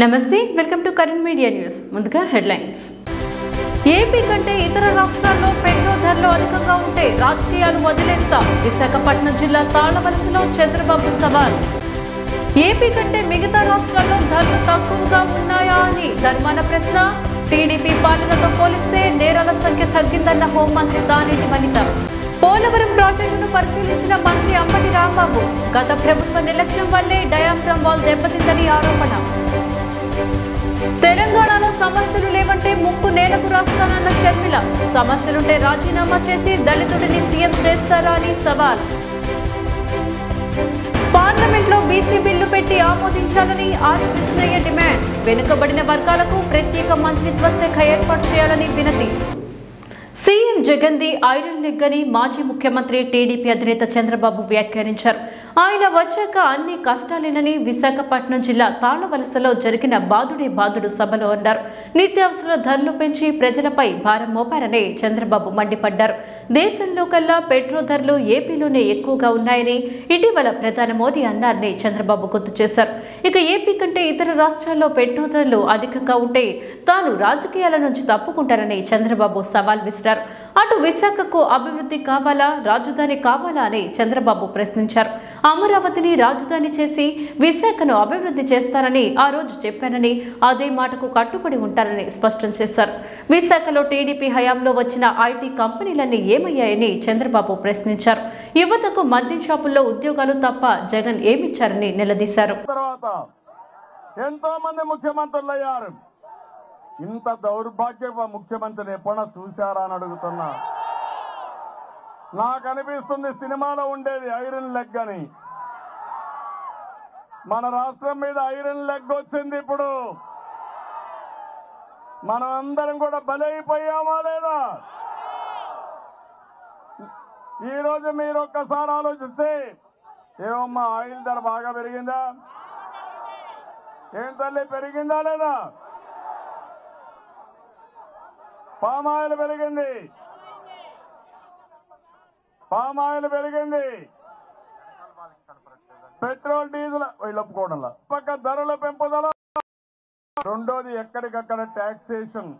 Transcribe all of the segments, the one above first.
నమస్తే welcome to current media news ముందుగా headlines AP కంటే ఇతర రాష్ట్రాల్లో పెట్రోల్ ధరలు అధికంగా ఉంటే రాజకీయాలు వదిలేస్తాం విశాఖపట్నం జిల్లా తాళవలసలో చంద్రబాబు సవాల్ ఏపీ కంటే మిగతా రాష్ట్రాల్లో ధరలు తక్కువగా ఉన్నాయా అని ధర్మాన ప్రశ్న టీడీపీ పాలనతో పోలిస్తే నేరాల సంఖ్య తగ్గిందన్న హోంమంత్రి దానేటి వనిత పోలవరం ప్రాజెక్టును పరిశీలించిన మంత్రి అంబటి రాంబాబు గత ప్రభుత్వ నిర్లక్ష్యం వల్లే డయాఫ్రమ్ వాల్ దెబ్బతిందని ఆరోపణ తెలంగాణలో సమస్యలు లేవంటే ముక్కు నేలకు రాస్తానన్న షర్మిల సమస్యలుంటే రాజీనామా చేసి దళితుడిని సీఎం చేస్తారా అని సవాల్ పార్లమెంట్లో బీసీ బిల్లు పెట్టి ఆమోదించాలని ఆర్ కృష్ణయ్య డిమాండ్ వెనుకబడిన వర్గాలకు ప్రత్యేక మంత్రిత్వ శాఖ ఏర్పాటు చేయాలని వినతి CM Jagan the iron leg అని మాజీ ముఖ్యమంత్రి టీడీపీ అధినేత చంద్రబాబు వ్యాఖ్యానించారు. ఆయన వచ్చాక అన్ని కష్టాలేనని విశాఖపట్నం జిల్లా తాళవలసలో జరిగిన బాదుడు సభలో అన్నారు. నిత్యావసర ధరలు పెంచి ప్రజలపై భారం మోపారని చంద్రబాబు మండిపడ్డారు. దేశంలో కల్లా పెట్రోల్ ధరలు ఏపీలోనే ఎక్కువగా ఉన్నాయని ఇటీవల ప్రధాని మోదీ అన్నారని చంద్రబాబు గుర్తు చేశారు. ఇక ఏపీ కంటే ఇతర రాష్ట్రాల్లో పెట్రోల్ ధరలు అధికంగా ఉంటే తాను రాజకీయాల నుంచి తప్పుకుంటారని చంద్రబాబు సవాల్ విసిరారు. అటు విశాఖకు అభివృద్ధి కావాలా రాజధాని కావాలా అని చంద్రబాబు ప్రశ్నించారు. అమరావతిని రాజధాని చేసి విశాఖను అభివృద్ధి చేస్తారని ఆ రోజు చెప్పానని అదే మాటకు కట్టుబడి ఉంటారని స్పష్టం చేశారు. విశాఖలో టీడీపీ హయాంలో వచ్చిన ఐటీ కంపెనీలన్నీ ఏమయ్యాయని చంద్రబాబు ప్రశ్నించారు. యువతకు మద్యం షాపుల్లో ఉద్యోగాలు తప్ప జగన్ ఏమిచ్చారని నిలదీశారు. ఇంత దౌర్భాగ్య ముఖ్యమంత్రిని ఎప్పుడన్నా చూశారా అని అడుగుతున్నా. నాకు అనిపిస్తుంది సినిమాలో ఉండేది ఐరన్ లెగ్ అని. మన రాష్ట్రం మీద ఐరన్ లెగ్ వచ్చింది. ఇప్పుడు మనం అందరం కూడా బలైపోయామా లేదా? ఈరోజు మీరు ఒక్కసారి ఆలోచిస్తే ఏమమ్మా ఆయిల్ ధర బాగా పెరిగిందా? ఏం తల్లి పెరిగిందా లేదా? పామాయిల్ పెరిగింది, పెట్రోల్ డీజిల్ వీళ్ళు ఒప్పుకోవడంలా పక్క ధరల పెంపుదల. రెండోది ఎక్కడికక్కడ ట్యాక్సేషన్.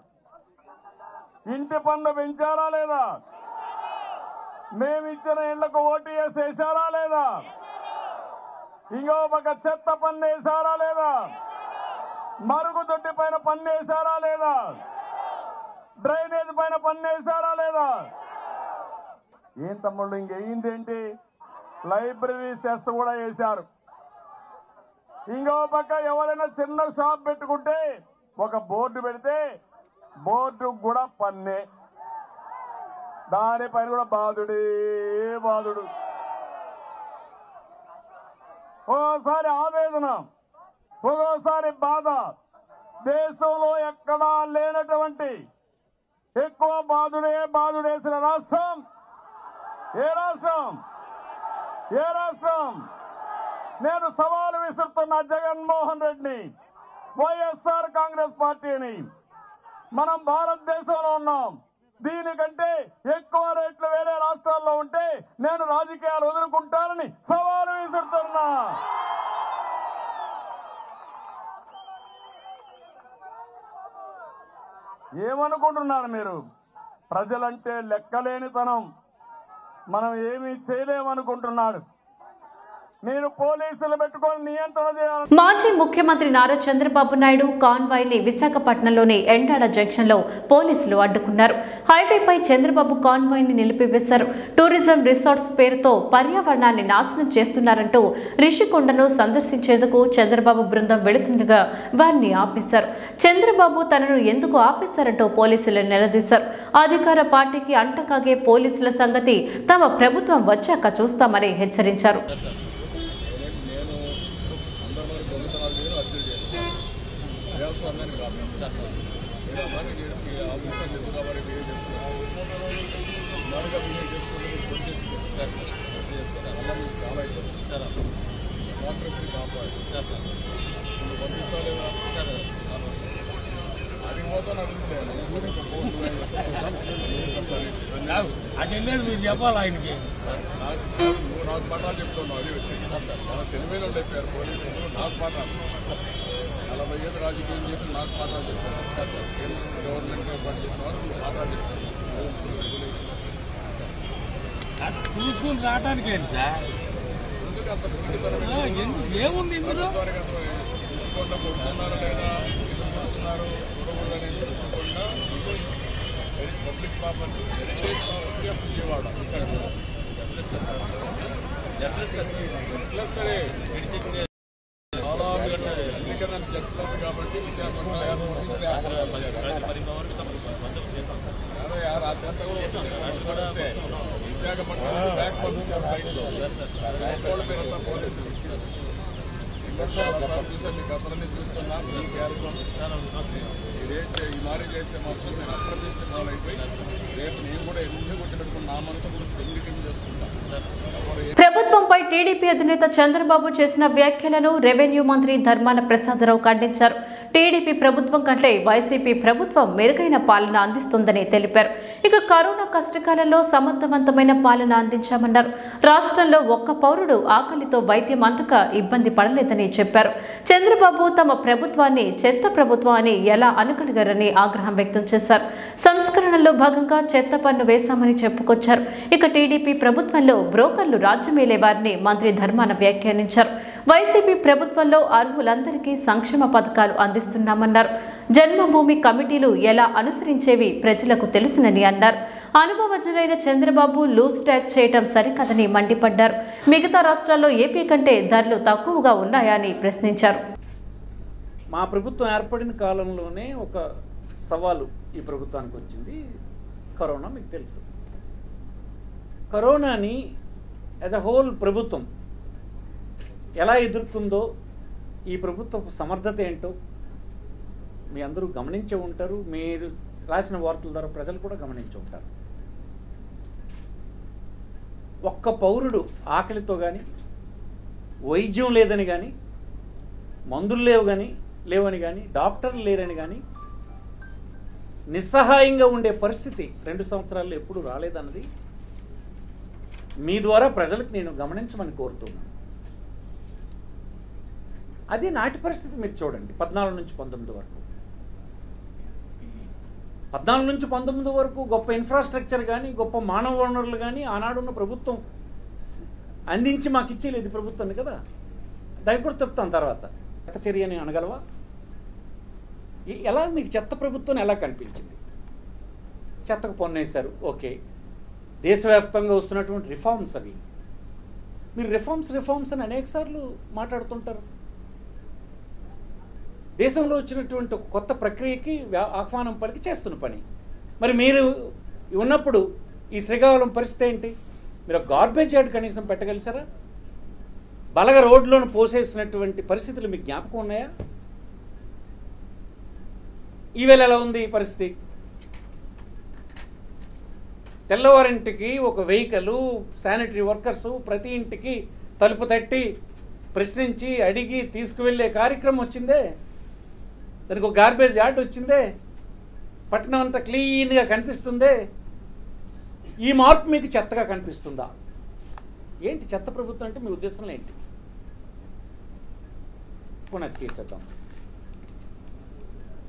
ఇంటి పన్ను పెంచారా లేదా? మేమిచ్చిన ఇళ్లకు ఓటీఎస్ వేసారా లేదా? ఇంకో పక్క చెత్త పన్ను వేసారా లేదా? మరుగుదొడ్డి పైన పన్ను వేసారా లేదా? డ్రైనేజ్ పైన పన్ను వేసారా లేదా? ఏం తమ్ముళ్ళు ఇంకేంటి? లైబ్రరీ సెస్ కూడా వేశారు. ఇంకో పక్క ఎవరైనా చిన్న షాప్ పెట్టుకుంటే ఒక బోర్డు పెడితే బోర్డు కూడా పన్నే. దానిపైన కూడా బాధుడు. ఓసారి ఆవేదన, ఒక్కోసారి బాధ. దేశంలో ఎక్కడా లేనటువంటి ఎక్కువ బాధుడేసిన రాష్ట్రం ఏ రాష్ట్రం? నేను సవాలు విసురుతున్న జగన్మోహన్ రెడ్డిని, వైఎస్ఆర్ కాంగ్రెస్ పార్టీని. మనం భారతదేశంలో ఉన్నాం. దీనికంటే ఎక్కువ రేట్లు వేరే రాష్ట్రాల్లో ఉంటే నేను రాజకీయాలు వదులుకుంటానని సవాలు విసురుతున్నా. ఏమనుకుంటున్నారు మీరు? ప్రజలంటే లెక్కలేనితనం, మనం ఏమీ చేయలేమనుకుంటున్నారు. మీరు పోలీసులు పెట్టుకొని నియంత్రణ చేయాలి. మాజీ ముఖ్యమంత్రి నారా చంద్రబాబు నాయుడు కాన్వాయ్ ని విశాఖపట్నంలోని ఎండాడ జంక్షన్ లో పోలీసులు అడ్డుకున్నారు. హైవేపై చంద్రబాబు కాన్వాయ్ ని నిలిపివేశారు. టూరిజం రిసార్ట్స్ పేరుతో పర్యావరణాన్ని నాశనం చేస్తున్నారంటూ రిషికొండను సందర్శించేందుకు చంద్రబాబు బృందం వెళుతుండగా వారిని ఆపేశారు. చంద్రబాబు తనను ఎందుకు ఆపేశారంటూ పోలీసులు నిలదీశారు. అధికార పార్టీకి అంటకాగే పోలీసుల సంగతి తమ ప్రభుత్వం వచ్చాక చూస్తామని హెచ్చరించారు. అది పోతాను అది మీరు చెప్పాలి ఆయనకి. నాకు పాఠాలు చెప్తున్నావు, అది చాలా తెలివైన ఉండేవారు పోలీసులు. నాకు పాఠాలు 40 ఏళ్ళు రాజకీయం చేసి నాకు పాఠాలు చెప్తాను. గవర్నమెంట్ పనిచేసిన వారు పాఠాలు చెప్తాను. స్కూల్ రావడానికి ఏంటి సార్? ఎందుకు అంత సున్నితనం? ఏముంది ఇందులో? తెలుసుకుండా కొడుతున్నారు లేదా తెలుసుకుంటున్నారు చూడకూడదు అనేది తెలుసుకుండా public property heritage property of Vijayawada చెప్తారు కాబట్టి విశాఖపట్నం బ్యాక్ పేరంతా పోలీసులు మీకు అందరినీ చూస్తున్నాం. ఈ మారి చేస్తే మాత్రం నేను అప్రదిష్ట పాలైపోయి రేపు నేను కూడా ఎన్ని కొట్టినట్టుకుని నా మనసు పెళ్లికి చేసుకుంటాను. ప్రభుత్వంపై టీడీపీ అధినేత చంద్రబాబు చేసిన వ్యాఖ్యలను రెవెన్యూ మంత్రి ధర్మాన ప్రసాదరావు ఖండించారు. టీడీపీ ప్రభుత్వం కంటే వైసీపీ ప్రభుత్వం మెరుగైన పాలన అందిస్తుందని తెలిపారు. ఇక కరోనా కష్టకాలంలో సమర్థవంతమైన పాలన అందించామన్నారు. రాష్ట్రంలో ఒక్క పౌరుడు ఆకలితో వైద్యం అందక ఇబ్బంది పడలేదని చెప్పారు. చంద్రబాబు తమ ప్రభుత్వాన్ని చెత్త ప్రభుత్వం అని ఎలా అనగలిగారని ఆగ్రహం వ్యక్తం చేశారు. సంస్కరణలో భాగంగా చెత్త పన్ను వేశామని చెప్పుకొచ్చారు. ఇక టీడీపీ ప్రభుత్వంలో బ్రోకర్లు రాజ్యమేలేవారని మంత్రి ధర్మాన వ్యాఖ్యానించారు. వైసీపీ ప్రభుత్వంలో అర్హులందరికీ సంక్షేమ పథకాలు అందిస్తున్నామన్నారు. జన్మభూమి కమిటీలు ఎలా అనుసరించేవి ప్రజలకు తెలుసునని అన్నారు. అనుభవజ్ఞులైన చంద్రబాబు లూజ్ ట్యాక్ చేయడం సరికాదని మండిపడ్డారు. మిగతా రాష్ట్రాల్లో ఏపీ కంటే ధరలు తక్కువగా ఉన్నాయా అని ప్రశ్నించారు. మా ప్రభుత్వం ఏర్పడిన కాలంలోనే ఒక సవాలు ఈ ప్రభుత్వానికి వచ్చింది, కరోనా. మీకు తెలుసు, కరోనాని యాజ్ అ హోల్ ప్రభుత్వం ఎలా ఎదుర్కొందో, ఈ ప్రభుత్వ సమర్థత ఏంటో మీ అందరూ గమనించే ఉంటారు. మీరు రాసిన వార్తల ద్వారా ప్రజలు కూడా గమనించి ఉంటారు. ఒక్క పౌరుడు ఆకలితో కానీ, వైద్యం లేదని కానీ, మందులు లేవని కానీ, డాక్టర్లు లేరని కానీ, నిస్సహాయంగా ఉండే పరిస్థితి 2 సంవత్సరాల్లో ఎప్పుడు రాలేదన్నది మీ ద్వారా ప్రజలకు నేను గమనించమని కోరుతున్నాను. అది నాటి పరిస్థితి మీరు చూడండి. 14 నుంచి 19 వరకు 14 నుంచి 19 వరకు గొప్ప ఇన్ఫ్రాస్ట్రక్చర్ కానీ, గొప్ప మానవ వనరులు కానీ ఆనాడున్న ప్రభుత్వం అందించి మాకు ఇచ్చేలేదు ప్రభుత్వాన్ని కదా. దాన్ని కూడా చెప్తాను తర్వాత. చెత్త చర్యని అనగలవా? ఎలా మీకు చెత్త ప్రభుత్వం ఎలా కనిపించింది? చెత్తకు పన్నేశారు, ఓకే. దేశవ్యాప్తంగా వస్తున్నటువంటి రిఫార్మ్స్ అవి. మీరు రిఫార్మ్స్ అని అనేక సార్లు మాట్లాడుతుంటారు. దేశంలో వచ్చినటువంటి కొత్త ప్రక్రియకి ఆహ్వానం పలికి చేస్తున్న పని. మరి మీరు ఉన్నప్పుడు ఈ శ్రీకాకుళం పరిస్థితి ఏంటి? మీరు గార్బేజ్ యార్డ్ కనీసం పెట్టగలిసారా? బలగ రోడ్లోను పోసేసినటువంటి పరిస్థితులు మీకు జ్ఞాపకం ఉన్నాయా? ఈవేళ ఎలా ఉంది ఈ పరిస్థితి? తెల్లవారింటికి ఒక వెహికల్, శానిటరీ వర్కర్సు ప్రతి ఇంటికి తలుపు తట్టి ప్రశ్నించి అడిగి తీసుకువెళ్ళే కార్యక్రమం వచ్చిందే. దానికి ఒక గార్బేజ్ యార్డ్ వచ్చిందే. పట్టణం అంతా క్లీన్గా కనిపిస్తుందే. ఈ మార్పు మీకు చెత్తగా కనిపిస్తుందా? ఏంటి చెత్త ప్రభుత్వం అంటే మీ ఉద్దేశంలో ఏంటి? పునః తీసేద్దాం.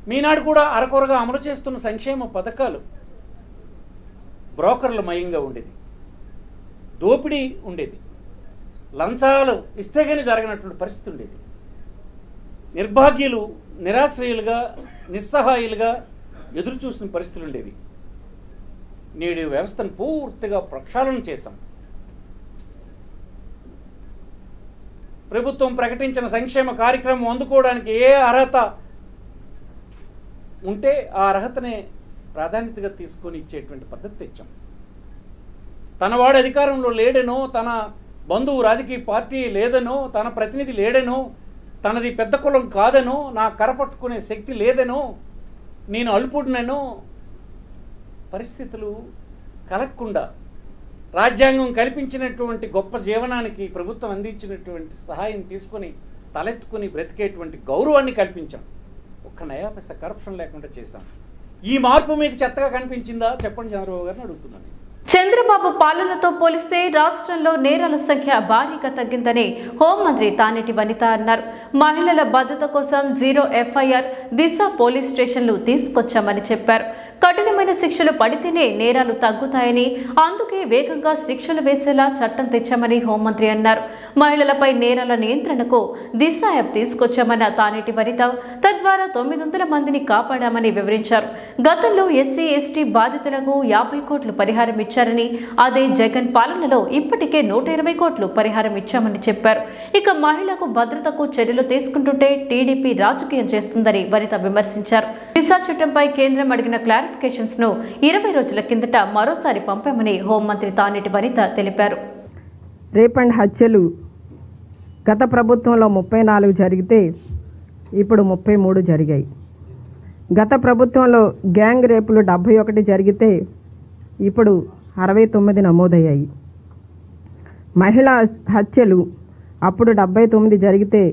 మీనాడు కూడా అరకొరగా అమలు చేస్తున్న సంక్షేమ పథకాలు బ్రోకర్ల మయంగా ఉండేది, దోపిడీ ఉండేది, లంచాలు ఇస్తే కానీ జరగనటువంటి పరిస్థితి ఉండేది. నిర్భాగ్యులు నిరాశ్రయులుగా, నిస్సహాయులుగా ఎదురు చూసిన పరిస్థితులు ఉండేవి. నేడు వ్యవస్థను పూర్తిగా ప్రక్షాళన చేశాం. ప్రభుత్వం ప్రకటించిన సంక్షేమ కార్యక్రమం అందుకోవడానికి ఏ అర్హత ఉంటే ఆ అర్హతనే ప్రాధాన్యతగా తీసుకొని ఇచ్చేటువంటి పద్ధతి తెచ్చాం. తనవాడు అధికారంలో లేడనో, తన బంధువు రాజకీయ పార్టీ లేదనో, తన ప్రతినిధి లేడనో, తనది పెద్ద కులం కాదనో, నా కరపట్టుకునే శక్తి లేదనో, నేను అల్పుడిననో పరిస్థితులు కలగకుండా రాజ్యాంగం కల్పించినటువంటి గొప్ప జీవనానికి ప్రభుత్వం అందించినటువంటి సహాయం తీసుకొని తలెత్తుకుని బ్రతికేటువంటి గౌరవాన్ని కల్పించాం. ఒక్క నయా పైసా కరప్షన్ లేకుండా చేశాం. ఈ మార్పు మీకు చెత్తగా కనిపించిందా? చెప్పండి చంద్రబాబు గారిని అడుగుతున్నాను. చంద్రబాబు పాలనతో పోలిస్తే రాష్ట్రంలో నేరాల సంఖ్య భారీగా తగ్గిందని హోంమంత్రి తానేటి వనిత అన్నారు. మహిళల భద్రత కోసం 0 FIR దిశ పోలీస్ స్టేషన్లు తీసుకొచ్చామని చెప్పారు. కఠినమైన శిక్షలు పడితేనే నేరాలు తగ్గుతాయని, అందుకే వేగంగా శిక్షలు వేసేలా చట్టం తెచ్చామని హోంమంత్రి అన్నారు. మహిళలపై నేరాల నియంత్రణకు దిశ యాప్ తీసుకొచ్చామన్న తానేటి వనిత తద్వారా 900 మందిని కాపాడామని వివరించారు. గతంలో SC ST బాధితులకు 50 కోట్లు పరిహారం ఇచ్చారని, అదే జగన్ పాలనలో ఇప్పటికే 120 కోట్లు పరిహారం ఇచ్చామని చెప్పారు. ఇక మహిళలకు భద్రతకు చర్యలు తీసుకుంటుంటే టీడీపీ రాజకీయం చేస్తుందని వనిత విమర్శించారు. దిశ చట్టంపై కేంద్రం అడిగిన క్లారిఫికేషన్స్ ను 20 రోజుల కిందట మరోసారి పంపామని హోంమంత్రి తానేటి వనిత తెలిపారు. రేప్ అండ్ హత్యలు గత ప్రభుత్వంలో 34 జరిగితే ఇప్పుడు 33 జరిగాయి. గత ప్రభుత్వంలో గ్యాంగ్ రేపులు 71 జరిగితే ఇప్పుడు 69 నమోదయ్యాయి. మహిళా హత్యలు అప్పుడు 79 జరిగితే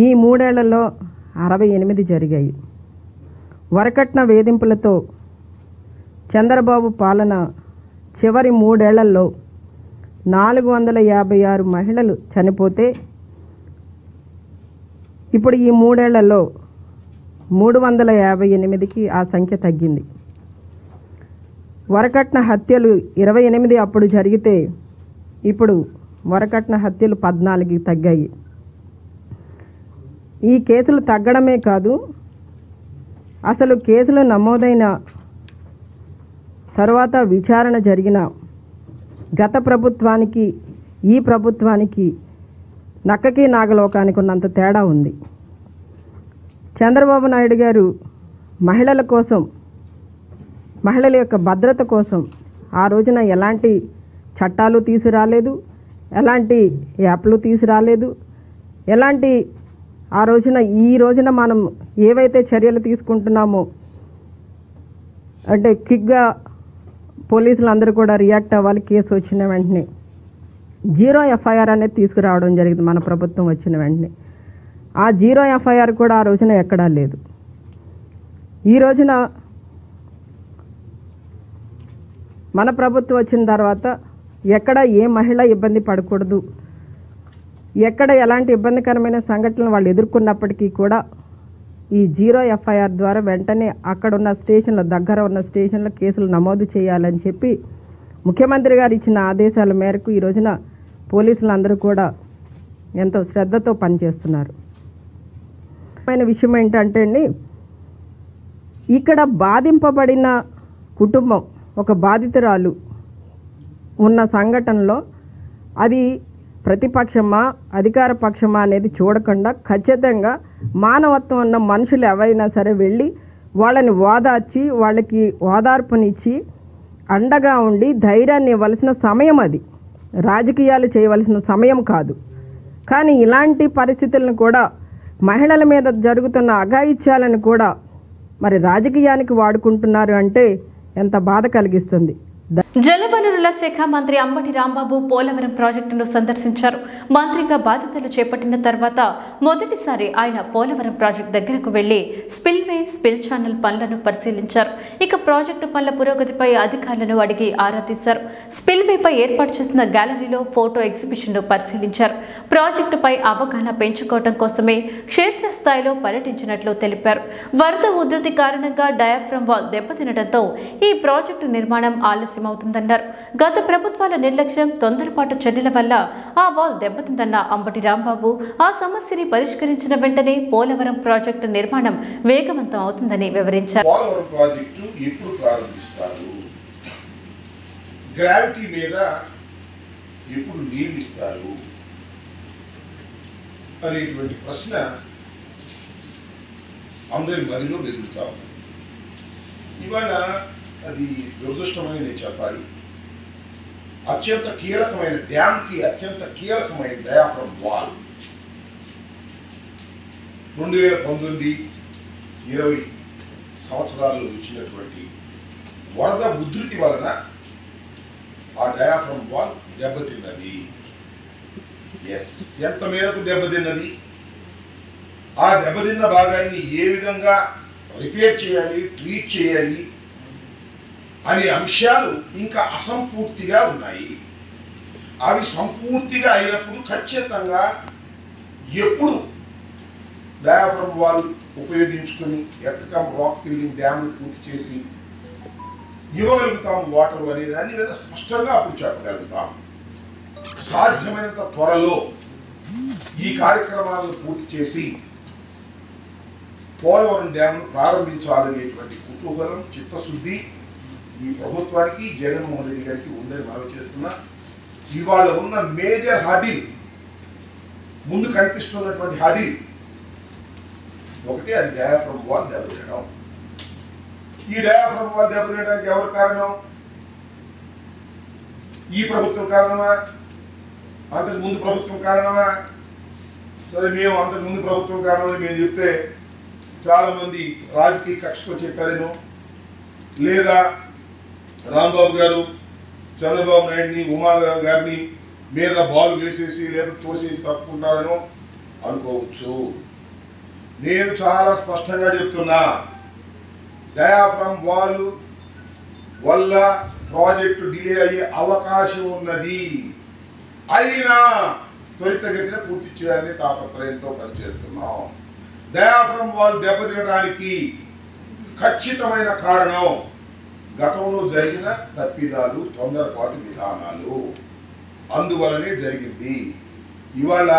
ఈ 3 ఏళ్లలో 68 జరిగాయి. వరకట్న వేధింపులతో చంద్రబాబు పాలన చివరి 3 ఏళ్లలో 456 మహిళలు చనిపోతే ఇప్పుడు ఈ 3 ఏళ్లలో 358కి ఆ సంఖ్య తగ్గింది. వరకట్న హత్యలు 28 అప్పుడు జరిగితే ఇప్పుడు వరకట్న హత్యలు 14కి తగ్గాయి. ఈ కేసులు తగ్గడమే కాదు, అసలు కేసులు నమోదైన తర్వాత విచారణ జరిగిన గత ప్రభుత్వానికి ఈ ప్రభుత్వానికి నక్కకి నాగలోకానికి ఉన్నంత తేడా ఉంది. చంద్రబాబు నాయుడు గారు మహిళల కోసం, మహిళల యొక్క భద్రత కోసం ఆ రోజున ఎలాంటి చట్టాలు తీసుకురాలేదు, ఎలాంటి యాప్లు తీసుకురాలేదు, ఎలాంటి ఈ రోజున మనం ఏవైతే చర్యలు తీసుకుంటున్నామో అంటే క్విక్గా పోలీసులు అందరూ కూడా రియాక్ట్ అవ్వాలి. కేసు వచ్చిన వెంటనే 0 FIR అనేది తీసుకురావడం జరిగింది మన ప్రభుత్వం వచ్చిన వెంటనే. ఆ 0 FIR కూడా ఆ రోజున ఎక్కడా లేదు. ఈ రోజున మన ప్రభుత్వం వచ్చిన తర్వాత ఎక్కడ ఏ మహిళ ఇబ్బంది పడకూడదు, ఎక్కడ ఎలాంటి ఇబ్బందికరమైన సంఘటనలు వాళ్ళు ఎదుర్కొన్నప్పటికీ కూడా ఈ 0 FIR ద్వారా వెంటనే అక్కడున్న స్టేషన్లో, దగ్గర ఉన్న స్టేషన్లో కేసులు నమోదు చేయాలని చెప్పి ముఖ్యమంత్రి గారు ఇచ్చిన ఆదేశాల మేరకు ఈ రోజున పోలీసులందరూ కూడా ఎంతో శ్రద్ధతో పనిచేస్తున్నారు. విషయం ఏంటంటే అండి, ఇక్కడ బాధింపబడిన కుటుంబం, ఒక బాధితురాలు ఉన్న సంఘటనలో అది ప్రతిపక్షమా అధికార పక్షమా అనేది చూడకుండా ఖచ్చితంగా మానవత్వం ఉన్న మనుషులు ఎవరైనా సరే వెళ్ళి వాళ్ళని ఓదార్చి, వాళ్ళకి ఓదార్పునిచ్చి అండగా ఉండి ధైర్యాన్ని ఇవ్వాల్సిన సమయం అది. రాజకీయాలు చేయవలసిన సమయం కాదు. కానీ ఇలాంటి పరిస్థితులను కూడా, మహిళల మీద జరుగుతున్న అఘాయిత్యాలను కూడా మరి రాజకీయానికి వాడుకుంటున్నారు అంటే ఎంత బాధ కలిగిస్తుంది. జలవనరుల శాఖ మంత్రి అంబటి రాంబాబు పోలవరం ప్రాజెక్టును సందర్శించారు. మంత్రిగా బాధ్యతలు చేపట్టిన తర్వాత మొదటిసారి ఆయన పోలవరం ప్రాజెక్టు దగ్గరకు వెళ్లి స్పిల్వే, స్పిల్ ఛానల్ పనులను పరిశీలించారు. ఇక ప్రాజెక్టు పనుల పురోగతిపై అధికారులను అడిగి ఆరా తీశారు. స్పిల్వేపై ఏర్పాటు చేసిన గ్యాలరీలో ఫోటో ఎగ్జిబిషన్ను పరిశీలించారు. ప్రాజెక్టుపై అవగాహన పెంచుకోవడం కోసమే క్షేత్రస్థాయిలో పర్యటించినట్లు తెలిపారు. వరద ఉధృతి కారణంగా డయాఫ్రమ్ వాల్ దెబ్బతినడంతో ఈ ప్రాజెక్టు నిర్మాణం ఆలస్యమవుతుందన్నారు. గత ప్రభుత్వాల నిర్లక్ష్యం, తొందరపాటు చర్యల వల్ల ఆ వాల్ దెబ్బతిందన్న అంబటి రాంబాబు ఆ సమస్యని పరిష్కరించిన వెంటనే పోలవరం ప్రాజెక్టు నిర్మాణం వేగవంతం అవుతుందని వివరించారు. పోలవరం ప్రాజెక్టు ఎప్పుడు ప్రారంభిస్తారు, గ్రావిటీ మీద ఎప్పుడు నీళ్లు ఇస్తారు అనేటువంటి ప్రశ్న అందరి మదిలో మెదులుతా ఉంది. ఇవాళ అది దురదృష్టమని నేను చెప్పాలి. అత్యంత కీలకమైన డ్యామ్కి అత్యంత కీలకమైన డయాఫ్రమ్ వాల్ 2019-20 సంవత్సరాల్లో వచ్చినటువంటి వరద ఉధృతి వలన ఆ డయాఫ్రమ్ వాల్ దెబ్బతిన్నది. ఎంత మేరకు దెబ్బతిన్నది, ఆ దెబ్బతిన్న భాగాన్ని ఏ విధంగా రిపేర్ చేయాలి, ట్రీట్ చేయాలి అనే అంశాలు ఇంకా అసంపూర్తిగా ఉన్నాయి. అవి సంపూర్తిగా అయినప్పుడు ఖచ్చితంగా ఎప్పుడు డయాఫ్రమ్ వాల్ ఉపయోగించుకొని ఎర్త్కమ్ రాక్ ఫిల్లింగ్ డ్యామ్ను పూర్తి చేసి ఇవ్వగలుగుతాం వాటర్ అనే దాన్ని లేదా స్పష్టంగా అప్పుడు చెప్పగలుగుతాం. సాధ్యమైనంత త్వరలో ఈ కార్యక్రమాలను పూర్తి చేసి పోలవరం డ్యామ్ను ప్రారంభించాలనేటువంటి కుతూహలం, చిత్తశుద్ధి ఈ ప్రభుత్వానికి, జగన్మోహన్ రెడ్డి గారికి ఉందని మనం చేస్తున్నా. ఇవాళ ఉన్న మేజర్ హర్డిల్, ముందు కనిపిస్తున్నటువంటి హర్డిల్ ఒకటి, అది డయాఫ్రమ్ వాల్ దెబ్బతినడం. ఈ డయాఫ్రమ్ వాల్ దెబ్బతినడానికి ఎవరు కారణం? ఈ ప్రభుత్వం కారణమా? అంతకు ముందు ప్రభుత్వం కారణమా? సరే, మేము అంతకు ముందు ప్రభుత్వం కారణమని మేము చెప్తే చాలామంది రాజకీయ కక్షతో చెప్పారేనో, లేదా రాంబాబు గారు చంద్రబాబు నాయుడిని, ఉమా గారిని మీద బాల్ వేసేసి లేదా తోసేసి తప్పుకుంటారనో అనుకోవచ్చు. నేను చాలా స్పష్టంగా చెప్తున్నా, డయాఫ్రమ్ వాల్ వల్ల ప్రాజెక్టు డిలే అయ్యే అవకాశం ఉన్నది. అయినా త్వరితగతిన పూర్తి చేయాలని తాపత్రయంతో పనిచేస్తున్నాం. డయాఫ్రమ్ వాల్ దెబ్బతినడానికి ఖచ్చితమైన కారణం గతంలో జరిగిన తప్పిదాలు, తొందరపాటు విధానాలు. అందువలనే జరిగింది. ఇవాళ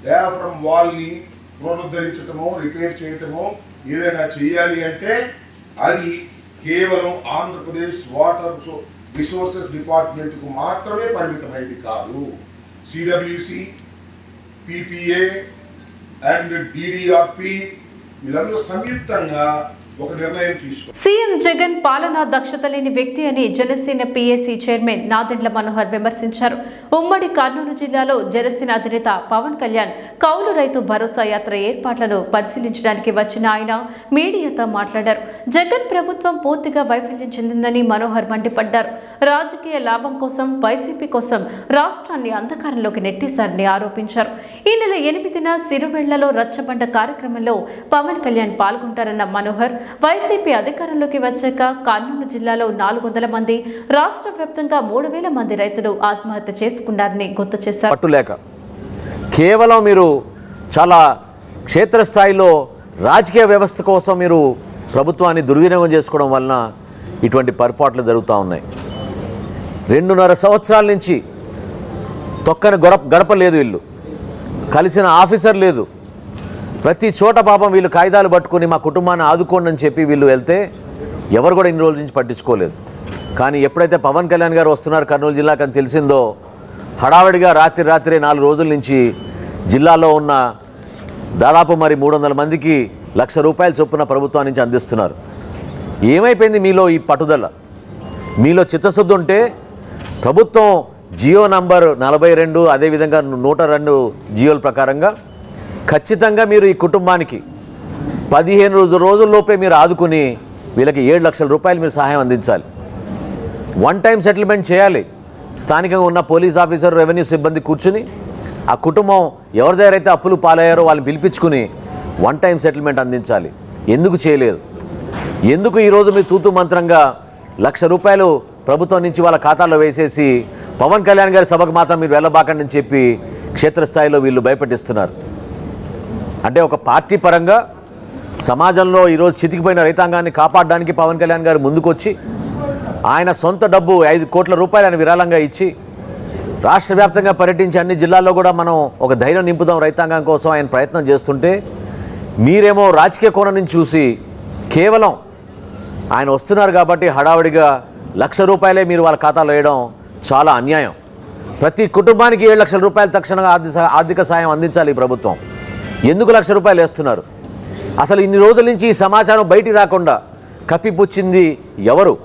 డయాఫ్రమ్ వాల్ని పునరుద్ధరించటమో, రిపేర్ చేయటమో ఏదైనా చేయాలి అంటే అది కేవలం ఆంధ్రప్రదేశ్ వాటర్ రిసోర్సెస్ డిపార్ట్మెంట్కు మాత్రమే పరిమితమైనది కాదు. సిడబ్ల్యూసి, పిపిఏ అండ్ డిడిఆర్పి వీళ్ళందరూ సంయుక్తంగా ఒక నిర్ణయం తీసుకున్నారు. సీఎం జగన్ పాలనా దక్షత లేని వ్యక్తి అని జనసేన పీఏసీ చైర్మన్ నాదెండ్ల మనోహర్ విమర్శించారు. ఉమ్మడి కర్నూలు జిల్లాలో జనసేన అధినేత పవన్ కళ్యాణ్ కౌలు రైతు భరోసా యాత్ర ఏర్పాట్లను పరిశీలించడానికి వచ్చిన ఆయన మీడియాతో మాట్లాడారు. జగన్ ప్రభుత్వం పూర్తిగా వైఫల్యం చెందిందని మనోహర్ మండిపడ్డారు. రాజకీయ లాభం కోసం, వైసీపీ కోసం రాష్ట్రాన్ని అంధకారంలోకి నెట్టేశారని ఆరోపించారు. ఈ నెల 8న సిరువెళ్లలో రచ్చబండ కార్యక్రమంలో పవన్ కళ్యాణ్ పాల్గొంటారన్న మనోహర్, వైసీపీ అధికారంలోకి వచ్చాక కర్నూలు జిల్లాలో 400 మంది, రాష్ట్ర వ్యాప్తంగా 3000 మంది రైతులు ఆత్మహత్య చేసుకున్నారని గుర్తు చేశారు. పట్టులేక కేవలం మీరు చాలా క్షేత్రస్థాయిలో రాజకీయ వ్యవస్థ కోసం మీరు ప్రభుత్వాన్ని దుర్వినియోగం చేసుకోవడం వలన ఇటువంటి పొరపాట్లు జరుగుతూ ఉన్నాయి. 2.5 సంవత్సరాల నుంచి తొక్కని గడప లేదు, వీళ్ళు కలిసిన ఆఫీసర్ లేదు. ప్రతి చోట పాపం వీళ్ళు కాగితాలు పట్టుకొని మా కుటుంబాన్ని ఆదుకోండి అని చెప్పి వీళ్ళు వెళ్తే ఎవరు కూడా ఇన్ని రోజుల నుంచి పట్టించుకోలేదు. కానీ ఎప్పుడైతే పవన్ కళ్యాణ్ గారు వస్తున్నారు కర్నూలు జిల్లాకు అని తెలిసిందో హడావిడిగా రాత్రి 4 రోజుల నుంచి జిల్లాలో ఉన్న దాదాపు మరి 300 మందికి ₹1,00,000 చొప్పున ప్రభుత్వం నుంచి అందిస్తున్నారు. ఏమైపోయింది మీలో ఈ పట్టుదల? మీలో చిత్తశుద్ధి ఉంటే ప్రభుత్వం జియో నంబర్ 42 అదేవిధంగా 102 జియోల ప్రకారంగా ఖచ్చితంగా మీరు ఈ కుటుంబానికి 15 రోజుల్లోపే మీరు ఆదుకుని వీళ్ళకి ₹7,00,000 మీరు సహాయం అందించాలి. వన్ టైం సెటిల్మెంట్ చేయాలి. స్థానికంగా ఉన్న పోలీస్ ఆఫీసర్, రెవెన్యూ సిబ్బంది కూర్చుని ఆ కుటుంబం ఎవరి దగ్గర అయితే అప్పులు పాలయ్యారో వాళ్ళని పిలిపించుకుని వన్ టైం సెటిల్మెంట్ అందించాలి. ఎందుకు చేయలేదు? ఎందుకు ఈరోజు మీరు తూతు మంత్రంగా ₹1,00,000 ప్రభుత్వం నుంచి వాళ్ళ ఖాతాలో వేసేసి పవన్ కళ్యాణ్ గారి సభకు మాత్రం మీరు వెళ్ళబాకండి అని చెప్పి క్షేత్రస్థాయిలో వీళ్ళు భయపెట్టిస్తున్నారు? అంటే ఒక పార్టీ పరంగా సమాజంలో ఈరోజు చితికిపోయిన రైతాంగాన్ని కాపాడడానికి పవన్ కళ్యాణ్ గారు ముందుకొచ్చి ఆయన సొంత డబ్బు ₹5 కోట్ల ఆయన విరాళంగా ఇచ్చి రాష్ట్ర వ్యాప్తంగా పర్యటించి అన్ని జిల్లాల్లో కూడా మనం ఒక ధైర్యం నింపుదాం రైతాంగం కోసం ఆయన ప్రయత్నం చేస్తుంటే మీరేమో రాజకీయ కోణం నుంచి చూసి కేవలం ఆయన వస్తున్నారు కాబట్టి హడావిడిగా ₹1,00,000 మీరు వాళ్ళ ఖాతాలో వేయడం చాలా అన్యాయం. ప్రతి కుటుంబానికి ₹7,00,000 తక్షణంగా ఆర్థిక సాయం అందించాలి ఈ ప్రభుత్వం. ఎందుకు ₹1,00,000 వేస్తున్నారు? అసలు ఇన్ని రోజుల నుంచి ఈ సమాచారం బయటికి రాకుండా కప్పిపుచ్చింది ఎవరు?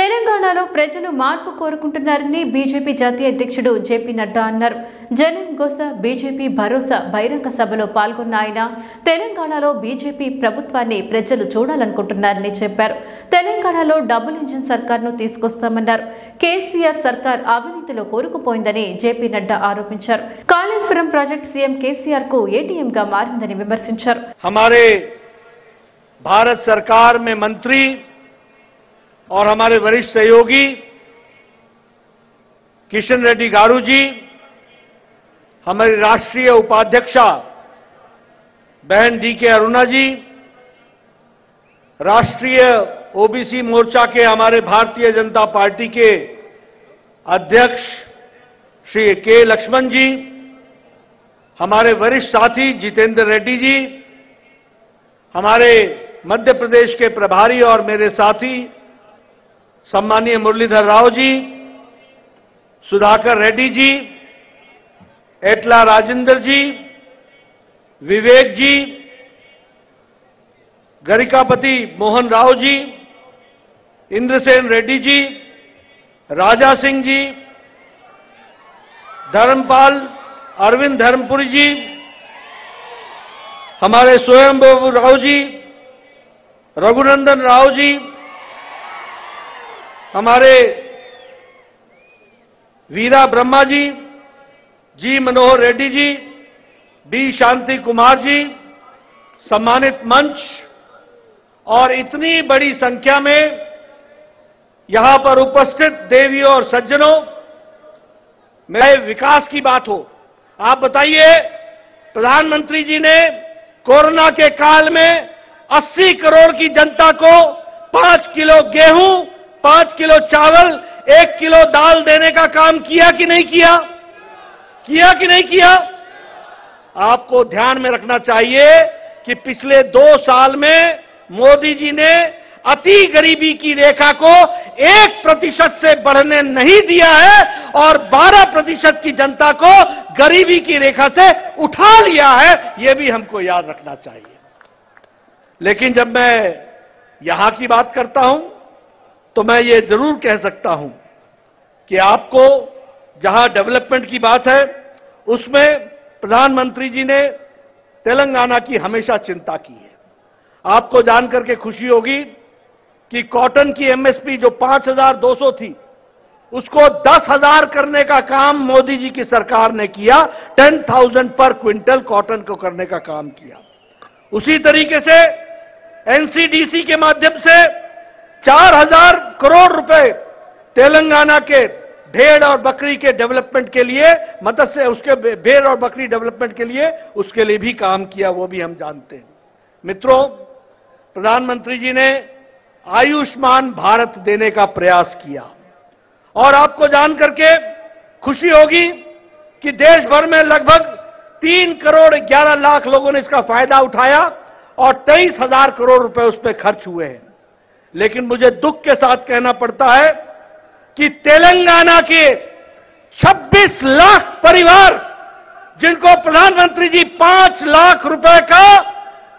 తెలంగాణలో ప్రజలు మార్పు కోరుకుంటున్నారని బీజేపీ జాతీయ అధ్యక్షుడు జేపీ నడ్డా అన్నారు. జనం గోస బీజేపీ భరోసా బహిరంగ సభలో పాల్గొన్న ఆయన తెలంగాణలో బీజేపీ ప్రభుత్వాన్ని ప్రజలు చూడాలనుకుంటున్నారని చెప్పారు. తెలంగాణలో డబుల్ ఇంజిన్ సర్కార్ను తీసుకొస్తామన్నారు. కేసీఆర్ సర్కార్ అవినీతిలో కోరుకుపోయిందని జేపీ నడ్డా ఆరోపించారు. కాళేశ్వరం ప్రాజెక్టు సీఎం కేసీఆర్ కు ఏటీఎంగా మారిందని విమర్శించారు. हमारे भारत सरकार में मंत्री और हमारे वरिष्ठ सहयोगी किशन रेड्डी गारू जी, हमारी राष्ट्रीय उपाध्यक्षा बहन डीके अरुणा जी, राष्ट्रीय ओबीसी मोर्चा के हमारे भारतीय जनता पार्टी के अध्यक्ष श्री के लक्ष्मण जी, हमारे वरिष्ठ साथी जितेंद्र रेड्डी जी, हमारे मध्य प्रदेश के प्रभारी और मेरे साथी सम्मानीय मुरलीधर राव जी, सुधाकर रेड्डी जी, एटला राजेंद्र जी, विवेक जी, गरिकापति मोहन राव जी, इंद्रसेन रेड्डी जी, राजा सिंह जी, धर्मपाल अरविंद धर्मपुरी जी, हमारे स्वयं बाबू राव जी, रघुनंदन राव जी, हमारे वीरा ब्रह्मा जी, जी मनोहर रेड्डी जी, बी शांति कुमार जी, सम्मानित मंच और इतनी बड़ी संख्या में यहां पर उपस्थित देवियों और सज्जनों, मेरे विकास की बात हो, आप बताइए, प्रधानमंत्री जी ने कोरोना के काल में 80 करोड़ की जनता को 5 किलो गेहूं, 5 किलो चावल, 1 किलो दाल देने का काम किया कि नहीं किया? किया कि नहीं किया? आपको ध्यान में रखना चाहिए कि पिछले 2 साल में मोदी जी ने अति गरीबी की रेखा को 1% से बढ़ने नहीं दिया है और 12% की जनता को गरीबी की रेखा से उठा लिया है, यह भी हमको याद रखना चाहिए। लेकिन जब मैं यहां की बात करता हूं तो मैं ये जरूर कह सकता हूं कि आपको जहां डेवलपमेंट की बात है उसमें प्रधानमंत्री जी ने तेलंगाना की हमेशा चिंता की है। आपको जानकर के खुशी होगी कि कॉटन की एमएसपी जो 5,200 थी उसको 10,000 करने का काम मोदी जी की सरकार ने किया, 10,000 पर क्विंटल कॉटन को करने का काम किया। उसी तरीके से एनसीडीसी के माध्यम से 4,000 करोड़ रुपए तेलंगाना के भेड़ और बकरी के डेवलपमेंट के लिए, मत्स्य उसके भेड़ और बकरी डेवलपमेंट के लिए, उसके लिए भी काम किया, वो भी हम जानते हैं। मित्रों, प्रधानमंत्री जी ने आयुष्मान भारत देने का प्रयास किया और आपको जानकर के खुशी होगी कि देश भर में लगभग 3 करोड़ 11 लाख लोगों ने इसका फायदा उठाया और 23,000 करोड़ रुपए उस पर खर्च हुए हैं। लेकिन मुझे दुख के साथ कहना पड़ता है कि तेलंगाना के 26 लाख परिवार जिनको प्रधानमंत्री जी 5 लाख रुपए का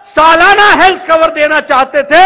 सालाना हेल्थ कवर देना चाहते थे,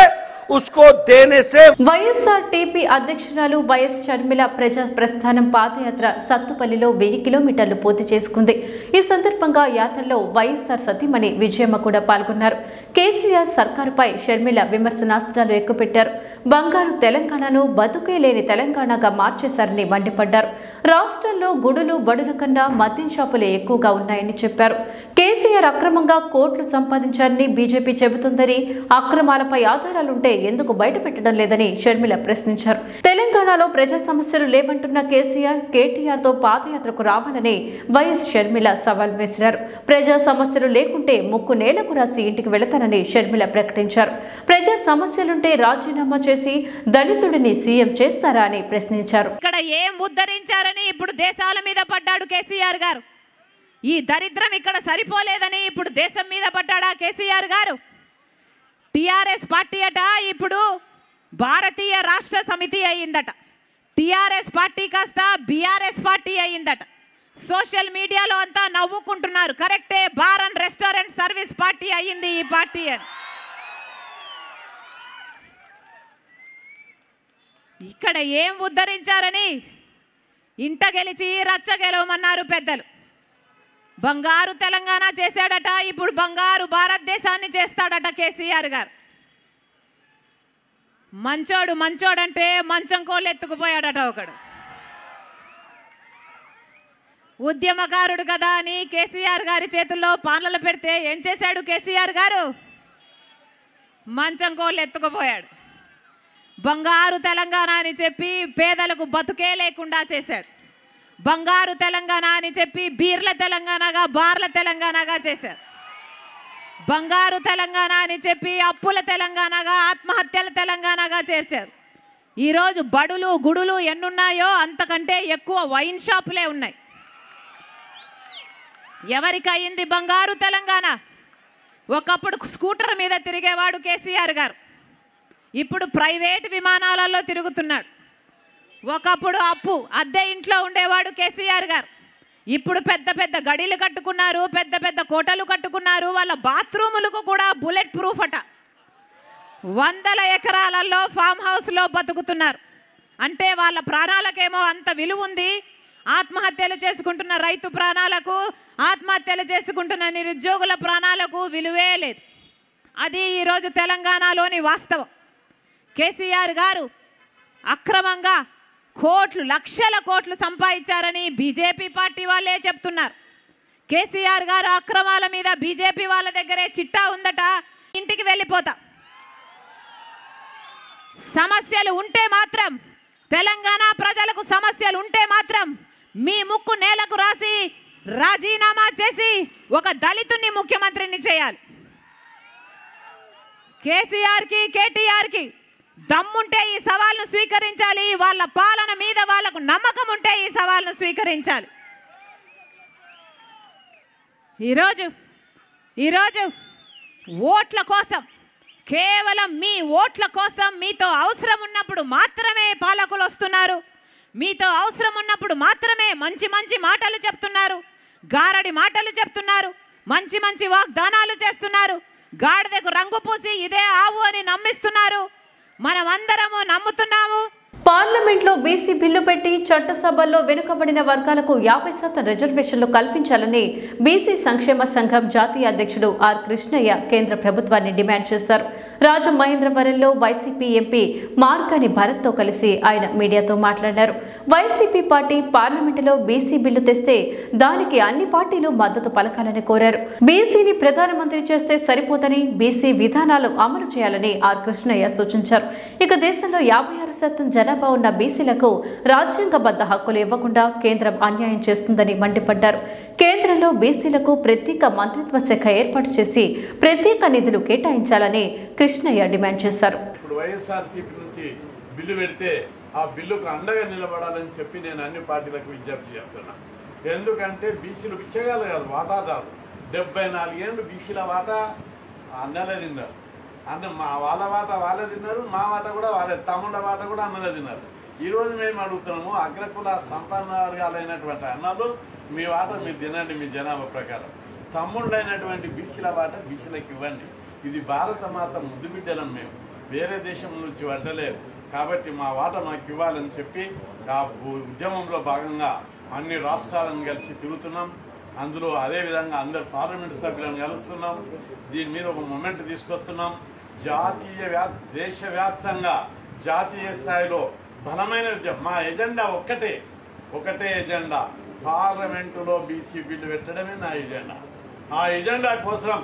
उसको देने से వైఎస్ఆర్టీపీ అధ్యక్షురాలు వైఎస్ షర్మిల ప్రజా ప్రస్థానం పాదయాత్ర సత్తుపల్లిలో 1000 కిలోమీటర్లు పూర్తి చేసుకుంది. ఈ సందర్భంగా యాత్రలో వైఎస్ఆర్ సతీమణి విజయమ్మ కూడా పాల్గొన్నారు. కేసీఆర్ సర్కారుపై షర్మిల విమర్శనాస్త్రాలు ఎక్కుపెట్టారు. బంగారు తెలంగాణను బతుకే లేని తెలంగాణగా మార్చేశారని మండిపడ్డారు. రాష్ట్రంలో గుడులు బడుల కన్నా మద్యం షాపులే ఎక్కువగా ఉన్నాయని చెప్పారు. కేసీఆర్ అక్రమంగా కోట్లు సంపాదించారని బీజేపీ చెబుతుందని, అక్రమాలపై ఆధారాలుంటే ఎందుకు బయట పెట్టడం లేదని షర్మిల ప్రశ్నించారు. తెలంగాణలో ప్రజా సమస్యలు లేవంటున్న కేసీఆర్, కేటీఆర్ తో పాదయాత్రకు రావాలని వైఎస్ షర్మిల సవాల్ విసిరారు. ప్రజా సమస్యలు లేకుంటే ముక్కు నేలకు రాసి ఇంటికి వెళతానని షర్మిల ప్రకటించారు. ప్రజా సమస్యలుంటే రాజీనామా చేసి దళితుడిని సీఎం చేస్తారా అని ప్రశ్నించారు. ఇక్కడ ఏం ఉద్ధరించారని ఇప్పుడు దేశాల మీద పడ్డాడు కేసీఆర్ గారు. ఈ దరిద్రం ఇక్కడ సరిపోలేదని ఇప్పుడు దేశం మీద పడ్డాడా కేసీఆర్ గారు. టీఆర్ఎస్ పార్టీ అట ఇప్పుడు భారతీయ రాష్ట్ర సమితి అయ్యిందట. టీఆర్ఎస్ పార్టీ కాస్త బీఆర్ఎస్ పార్టీ అయ్యిందట. సోషల్ మీడియాలో అంతా నవ్వుకుంటున్నారు. కరెక్టే, bar and restaurant service party అయ్యింది ఈ పార్టీ అని. ఇక్కడ ఏం ఉద్ధరించారని ఇంట గెలిచి రచ్చ గెలవమన్నారు పెద్దలు. బంగారు తెలంగాణ చేశాడట, ఇప్పుడు బంగారు భారతదేశాన్ని చేస్తాడట కేసీఆర్ గారు. మంచోడు మంచోడంటే మంచం కోళ్ళు ఎత్తుకుపోయాడట ఒకడు. ఉద్యమకారుడు కదా అని కేసీఆర్ గారి చేతుల్లో పాలనలు పెడితే ఏం చేశాడు కేసీఆర్ గారు? మంచం కోళ్ళు ఎత్తుకుపోయాడు. బంగారు తెలంగాణ అని చెప్పి పేదలకు బతుకే లేకుండా చేశాడు. బంగారు తెలంగాణ అని చెప్పి బీర్ల తెలంగాణగా బార్ల తెలంగాణగా చేశారు. బంగారు తెలంగాణ అని చెప్పి అప్పుల తెలంగాణగా ఆత్మహత్యల తెలంగాణగా చేర్చారు. ఈరోజు బడులు గుడులు ఎన్నున్నాయో అంతకంటే ఎక్కువ వైన్ షాపులే ఉన్నాయి. ఎవరికయింది బంగారు తెలంగాణ? ఒకప్పుడు స్కూటర్ మీద తిరిగేవాడు కేసీఆర్ గారు, ఇప్పుడు ప్రైవేట్ విమానాలలో తిరుగుతున్నాడు. ఒకప్పుడు అద్దె ఇంట్లో ఉండేవాడు కేసీఆర్ గారు, ఇప్పుడు పెద్ద పెద్ద గడిలు కట్టుకున్నారు, పెద్ద పెద్ద కోటలు కట్టుకున్నారు. వాళ్ళ బాత్రూములకు కూడా బుల్లెట్ ప్రూఫ్ అట. 100 ఎకరాలలో ఫామ్ హౌస్లో బతుకుతున్నారు. అంటే వాళ్ళ ప్రాణాలకేమో అంత విలువ ఉంది. ఆత్మహత్యలు చేసుకుంటున్న రైతు ప్రాణాలకు, ఆత్మహత్యలు చేసుకుంటున్న నిరుద్యోగుల ప్రాణాలకు విలువే లేదు. అది ఈరోజు తెలంగాణలోని వాస్తవం. కేసీఆర్ గారు అక్రమంగా లక్షల కోట్లు సంపాదించారని బీజేపీ పార్టీ వాళ్ళే చెప్తున్నారు. కేసీఆర్ గారు అక్రమాల మీద బీజేపీ వాళ్ళ దగ్గరే చిట్టా ఉందట. ఇంటికి వెళ్ళిపోతా. సమస్యలు ఉంటే మాత్రం, తెలంగాణ ప్రజలకు సమస్యలు ఉంటే మాత్రం మీ ముక్కు నేలకు రాసి రాజీనామా చేసి ఒక దళితుని ముఖ్యమంత్రిని చేయాలి. కేసీఆర్కి కేటీఆర్కి దమ్ముంటే ఈ సవాల్ను స్వీకరించాలి. వాళ్ళ పాలన మీద వాళ్ళకు నమ్మకం ఉంటే ఈ సవాల్ను స్వీకరించాలి. ఈరోజు ఓట్ల కోసం, కేవలం మీ ఓట్ల కోసం, మీతో అవసరం ఉన్నప్పుడు మాత్రమే పాలకులు వస్తున్నారు. మీతో అవసరం ఉన్నప్పుడు మాత్రమే మంచి మంచి మాటలు చెప్తున్నారు, గారడి మాటలు చెప్తున్నారు, మంచి మంచి వాగ్దానాలు చేస్తున్నారు. గాడిదకు రంగు పూసి ఇదే ఆవు అని నమ్మిస్తున్నారు. మనమందరము నమ్ముతున్నాము. పార్లమెంట్లో బీసీ బిల్లు పెట్టి చట్టసభల్లో వెనుకబడిన వర్గాలకు 50% రిజర్వేషన్లు కల్పించాలని బీసీ సంక్షేమ సంఘం జాతీయ అధ్యక్షుడు ఆర్ కృష్ణయ్య కేంద్ర ప్రభుత్వాన్ని డిమాండ్ చేశారు. రాజమహేంద్రవరంలో వైసీపీ ఎంపీ మార్గాని భరత్తో కలిసి ఆయన మీడియాతో మాట్లాడారు. వైసీపీ పార్టీ పార్లమెంటులో బీసీ బిల్లు తెస్తే దానికి అన్ని పార్టీలు మద్దతు పలకాలని కోరారు. బీసీని ప్రధానమంత్రి చేస్తే సరిపోదని బీసీ విధానాలు అమలు చేయాలని ఆర్ కృష్ణయ్య సూచించారు. ఇక దేశంలో 56% జనాభా ఉన్న బీసీలకు రాజ్యాంగబద్ధ హక్కులు ఇవ్వకుండా కేంద్రం అన్యాయం చేస్తుందని మండిపడ్డారు. కేంద్రంలో బీసీలకు ప్రత్యేక మంత్రిత్వ శాఖ ఏర్పాటు చేసి ప్రత్యేక నిధులు కేటాయించాలని కృష్ణయ్య డిమాండ్ చేశారు. ఇప్పుడు వైఎస్ఆర్సీపీ నుంచి బిల్లు పెడితే ఆ బిల్లుకు అండగా నిలబడాలని చెప్పి నేను అన్ని పార్టీలకు విజ్ఞప్తి చేస్తున్నా. ఎందుకంటే బీసీలు బిచ్చగాలు కాదు, వాటాదారు. 74 ఏళ్ళు బీసీల వాటా అన్నలే తిన్నారు. వాళ్ళ వాటా వాళ్ళే తిన్నారు, మా వాటా కూడా వాళ్ళే, తమ్ముళ్ళ వాటా కూడా అన్నలే తిన్నారు. ఈరోజు మేము అడుగుతున్నాము, అగ్రకుల సంపన్న వర్గాలైనటువంటి అన్నలు మీ వాటా మీరు తినండి మీ జనాభా ప్రకారం. తమ్ముళ్ళైనటువంటి బీసీల వాటా బీసీలకు ఇవ్వండి. ఇది భారత మాత ముద్దు బిడ్డలం, మేము వేరే దేశం నుంచి వంటలేదు కాబట్టి మా వాటా మాకు ఇవ్వాలని చెప్పి ఆ ఉద్యమంలో భాగంగా అన్ని రాష్ట్రాలను కలిసి తిరుగుతున్నాం. అందులో అదేవిధంగా అందరు పార్లమెంటు సభ్యులను కలుస్తున్నాం. దీని మీద ఒక మూమెంట్ తీసుకొస్తున్నాం. దేశవ్యాప్తంగా జాతీయ స్థాయిలో బలమైన మా ఎజెండా ఒకటే ఎజెండా, పార్లమెంటులో బీసీ బిల్లు పెట్టడమే నా ఎజెండా. ఆ ఎజెండా కోసం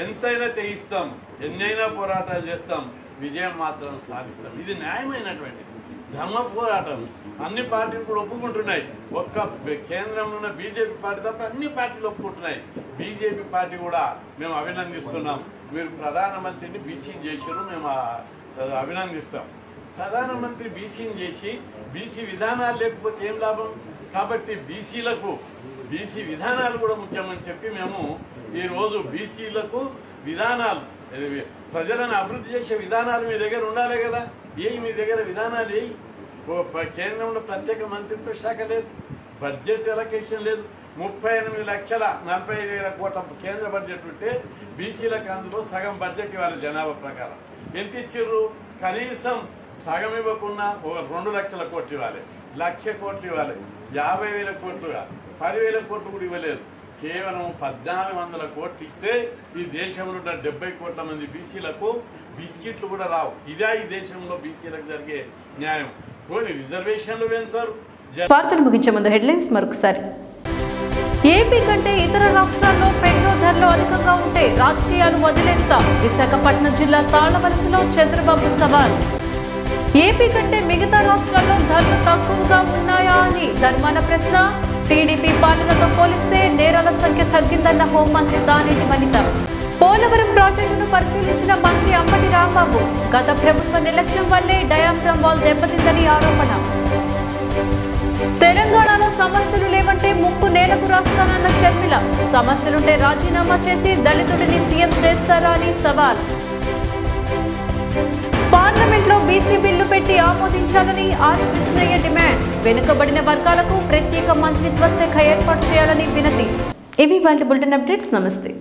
ఎంతైనా తెగిస్తాం, ఎన్నైనా పోరాటాలు చేస్తాం, విజయం మాత్రం సాధిస్తాం. ఇది న్యాయమైనటువంటి ధర్మ పోరాటం. అన్ని పార్టీలు కూడా ఒప్పుకుంటున్నాయి. ఒక్క కేంద్రంలో ఉన్న బీజేపీ పార్టీ తప్ప అన్ని పార్టీలు ఒప్పుకుంటున్నాయి. బీజేపీ పార్టీ కూడా మేము అభినందిస్తున్నాం. మీరు ప్రధానమంత్రిని బీసీని చేశారు, మేము అభినందిస్తాం. ప్రధానమంత్రి బీసీని చేసి బీసీ విధానాలు లేకపోతే ఏం లాభం? కాబట్టి బీసీ విధానాలు కూడా ముఖ్యమని చెప్పి మేము ఈరోజు బీసీలకు విధానాలు, ప్రజలను అభివృద్ధి చేసే విధానాలు మీ దగ్గర ఉండాలి కదా. మీ దగ్గర విధానాలు కేంద్రంలో ప్రత్యేక మంత్రిత్వ శాఖ లేదు, బడ్జెట్ ఎలకేషన్ లేదు. 38,45,000 కోట్ల కేంద్ర బడ్జెట్ ఉంటే బీసీలకు అందులో సగం బడ్జెట్ ఇవ్వాలి జనాభా ప్రకారం. ఎంత ఇచ్చిర్రు? కనీసం సగం ఇవ్వకుండా 2 లక్షల కోట్లు ఇవ్వాలి, 1,00,000 కోట్లు ఇవ్వాలి, 50,000 కోట్లు, 10,000 కోట్లు కూడా ఇవ్వలేదు. కేవలం 1,400 కోట్లు ఇస్తే ఈ దేశంలో ఉన్న 70 కోట్ల మంది బీసీలకు బిస్కెట్లు కూడా రావు. ఇదే ఈ దేశంలో బీసీలకు జరిగే న్యాయం. కొన్ని రిజర్వేషన్లు పెంచారు. వార్తలు ముగించే ముందు హెడ్లైన్స్ మరొకసారి. ఏపీ కంటే ఇతర రాష్ట్రాల్లో పెట్రోల్ ధరలు అధికంగా ఉంటే రాజకీయాలు వదిలేస్తాం. విశాఖపట్నం జిల్లా తాళవలసలో చంద్రబాబు సవాల్. ఏపీ కంటే మిగతా రాష్ట్రాల్లో ధరలు తక్కువగా ఉన్నాయా అని ధర్మాన ప్రశ్న. టీడీపీ పాలనతో పోలిస్తే నేరాల సంఖ్య తగ్గిందన్న హోంమంత్రి దానేటి వనిత. పోలవరం ప్రాజెక్టును పరిశీలించిన మంత్రి అంబటి రాంబాబు. గత ప్రభుత్వ నిర్లక్ష్యం వల్లే డయాఫ్రమ్ వాల్ దెబ్బతిందని ఆరోపణ. తెలంగాణలో సమస్యలు లేవంటే ముప్పు నేలకు రాస్తానన్న షర్మిల. సమస్యలుంటే రాజీనామా చేసి దళితుడిని సీఎం చేస్తారా అని సవాల్. పార్లమెంట్లో బీసీ బిల్లు పెట్టి ఆమోదించాలని ఆర్ కృష్ణయ్య డిమాండ్. వెనుకబడిన వర్గాలకు ప్రత్యేక మంత్రిత్వ శాఖ ఏర్పాటు చేయాలని వినతి. ఇవి వాళ్ళ బులెటిన్ అప్డేట్స్. నమస్తే.